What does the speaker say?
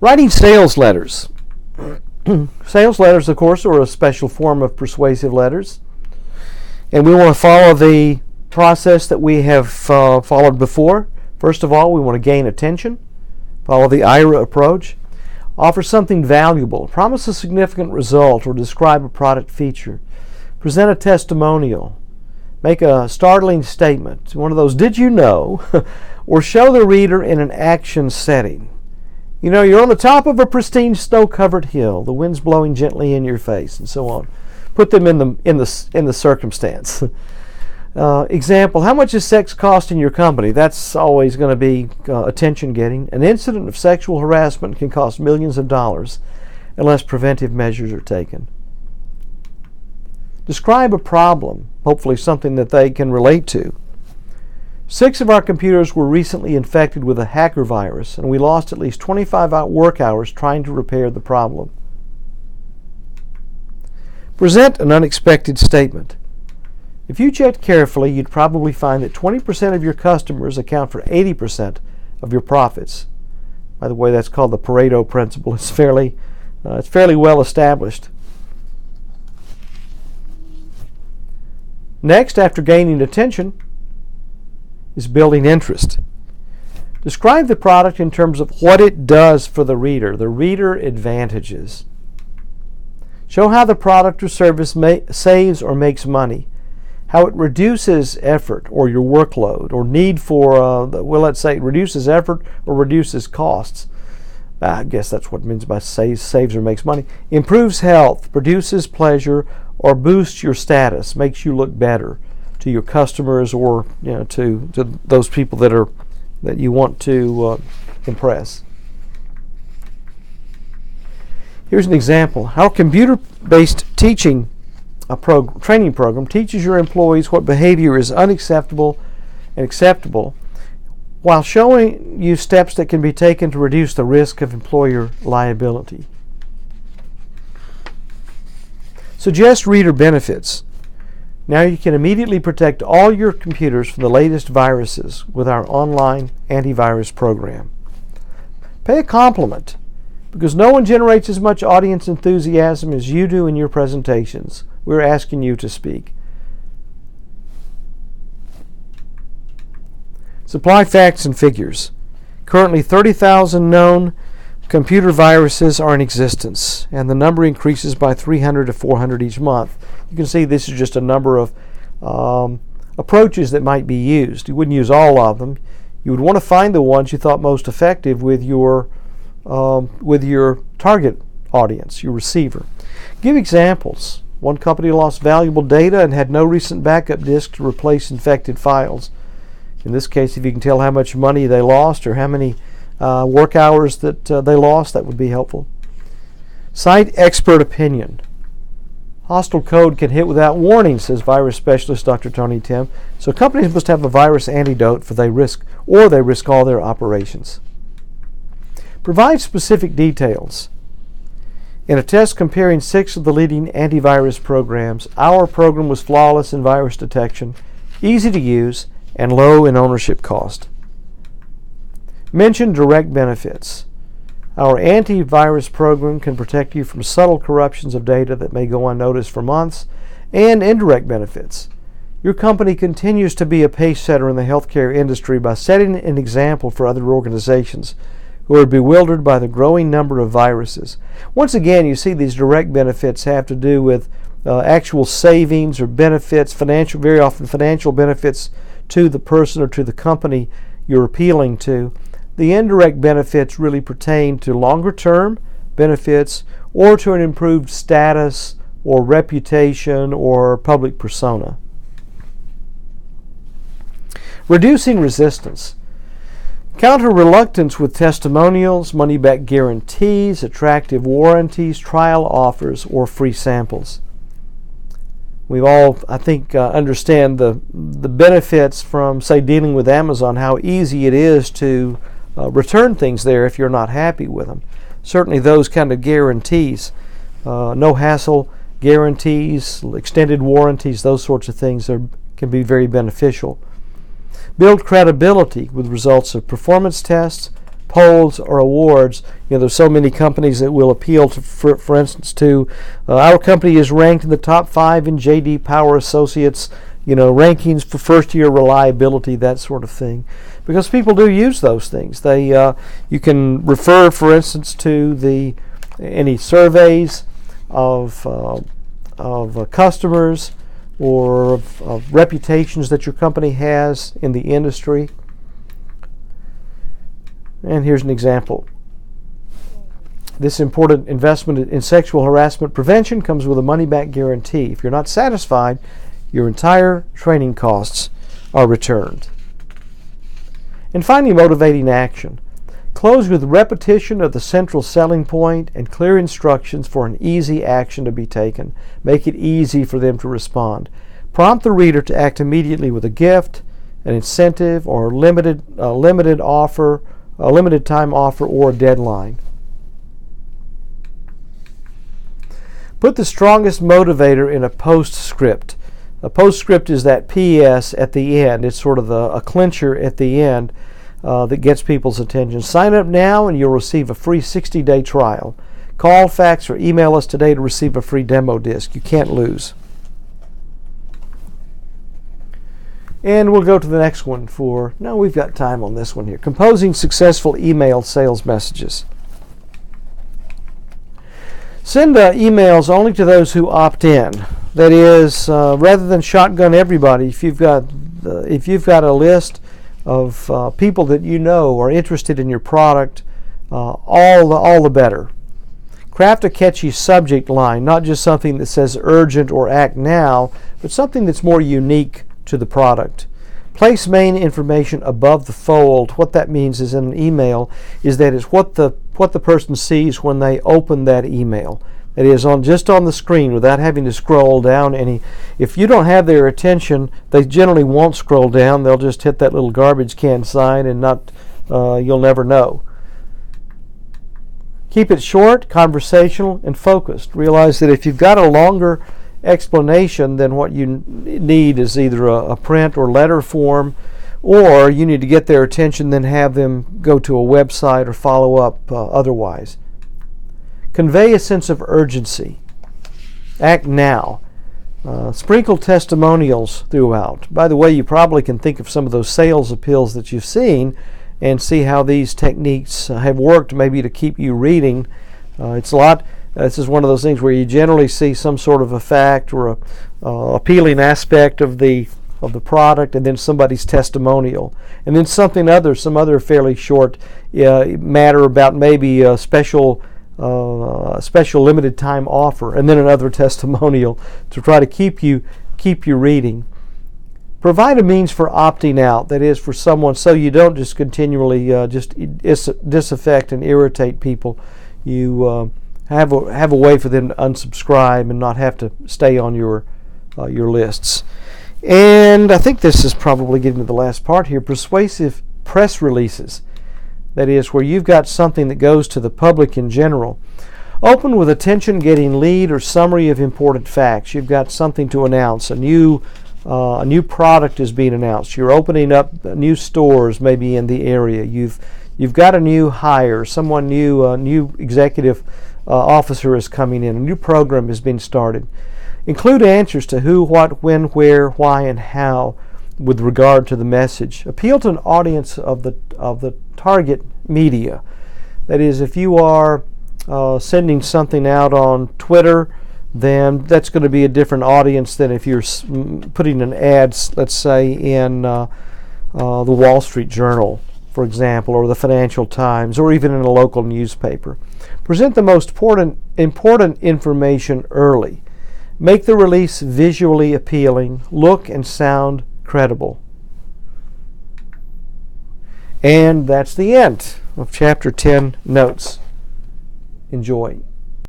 Writing sales letters. Sales letters, of course, are a special form of persuasive letters. And we want to follow the process that we have followed before. First of all, we want to gain attention. Follow the IRA approach. Offer something valuable. Promise a significant result or describe a product feature. Present a testimonial. Make a startling statement. One of those, did you know? Or show the reader in an action setting. You know, you're on the top of a pristine snow-covered hill. The wind's blowing gently in your face, and so on. Put them in the circumstance. Example: how much does sex cost in your company? That's always going to be attention-getting. An incident of sexual harassment can cost millions of dollars unless preventive measures are taken. Describe a problem, hopefully something that they can relate to. 6 of our computers were recently infected with a hacker virus, and we lost at least 25 work hours trying to repair the problem. Present an unexpected statement. If you checked carefully, you'd probably find that 20% of your customers account for 80% of your profits. By the way, that's called the Pareto principle. It's fairly well established. Next, after gaining attention, is building interest. Describe the product in terms of what it does for the reader advantages. Show how the product or service saves or makes money, how it reduces effort or your workload or need for, let's say it reduces effort or reduces costs. I guess that's what it means by saves or makes money. Improves health, produces pleasure, or boosts your status, makes you look better to your customers or to those people that you want to impress. Here's an example. Our computer-based training program teaches your employees what behavior is unacceptable and acceptable, while showing you steps that can be taken to reduce the risk of employer liability. Suggest reader benefits. Now you can immediately protect all your computers from the latest viruses with our online antivirus program. Pay a compliment, because no one generates as much audience enthusiasm as you do in your presentations. We're asking you to speak. Supply facts and figures. Currently 30,000 known computer viruses are in existence, and the number increases by 300 to 400 each month. You can see this is just a number of approaches that might be used. You wouldn't use all of them. You would want to find the ones you thought most effective with your target audience, your receiver. Give examples. One company lost valuable data and had no recent backup disk to replace infected files. In this case, if you can tell how much money they lost or how many work hours that they lost, that would be helpful. Cite expert opinion. Hostile code can hit without warning, says virus specialist Dr. Tony Tim. So companies must have a virus antidote for they risk all their operations. Provide specific details. In a test comparing 6 of the leading antivirus programs, our program was flawless in virus detection, easy to use, and low in ownership cost. Mention direct benefits. Our antivirus program can protect you from subtle corruptions of data that may go unnoticed for months, and indirect benefits. Your company continues to be a pace setter in the healthcare industry by setting an example for other organizations who are bewildered by the growing number of viruses. Once again, you see these direct benefits have to do with actual savings or benefits, very often financial benefits to the person or to the company you're appealing to. The indirect benefits really pertain to longer term benefits or to an improved status or reputation or public persona. Reducing resistance. Counter reluctance with testimonials, money-back guarantees, attractive warranties, trial offers, or free samples. We all, I think, understand the benefits from, say, dealing with Amazon, how easy it is to return things there if you're not happy with them. Certainly those kind of guarantees, no hassle guarantees, extended warranties, those sorts of things can be very beneficial. Build credibility with results of performance tests, polls or awards. There's so many companies that will appeal to, for instance, to our company is ranked in the top 5 in J.D. Power Associates, rankings for first-year reliability, that sort of thing, because people do use those things. You can refer, for instance, to any surveys of customers or of reputations that your company has in the industry. And here's an example. This important investment in sexual harassment prevention comes with a money-back guarantee. If you're not satisfied, your entire training costs are returned. And finally, motivating action. Close with repetition of the central selling point and clear instructions for an easy action to be taken. Make it easy for them to respond. Prompt the reader to act immediately with a gift, an incentive, or a limited time offer, or a deadline. Put the strongest motivator in a postscript. A postscript is that PS at the end. It's sort of a clincher at the end that gets people's attention. Sign up now and you'll receive a free 60-day trial. Call, fax, or email us today to receive a free demo disc. You can't lose. And we'll go to the next one we've got time on this one here. Composing successful email sales messages. Send emails only to those who opt in. That is, rather than shotgun everybody, if you've got a list of people that are interested in your product, all the better. Craft a catchy subject line, not just something that says urgent or act now, but something that's more unique to the product. Place main information above the fold. What that means is in an email is that it's what the person sees when they open that email. It is just on the screen without having to scroll down any. If you don't have their attention, they generally won't scroll down. They'll just hit that little garbage can sign and you'll never know. Keep it short, conversational, and focused. Realize that if you've got a longer explanation, then what you need is either a print or letter form, or you need to get their attention, then have them go to a website or follow up otherwise. Convey a sense of urgency. Act now. Sprinkle testimonials throughout. By the way, you probably can think of some of those sales appeals that you've seen and see how these techniques have worked maybe to keep you reading. This is one of those things where you generally see some sort of a fact or a appealing aspect of the product, and then somebody's testimonial, and then some other fairly short matter about maybe a special limited time offer, and then another testimonial to try to keep you reading. Provide a means for opting out, that is, for someone, so you don't just continually disaffect and irritate people. You have a way for them to unsubscribe and not have to stay on your lists. And I think this is probably getting to the last part here. Persuasive press releases. That is, where you've got something that goes to the public in general. Open with attention-getting lead or summary of important facts. You've got something to announce. A new product is being announced. You're opening up new stores maybe in the area. You've got a new hire. Someone new, a new executive officer is coming in. A new program is being started. Include answers to who, what, when, where, why, and how with regard to the message. Appeal to an audience of the target media. That is, if you are sending something out on Twitter, then that's going to be a different audience than if you're putting an ad, let's say, in the Wall Street Journal, for example, or the Financial Times, or even in a local newspaper. Present the most important information early. Make the release visually appealing, look and sound credible. And that's the end of Chapter 10 Notes. Enjoy.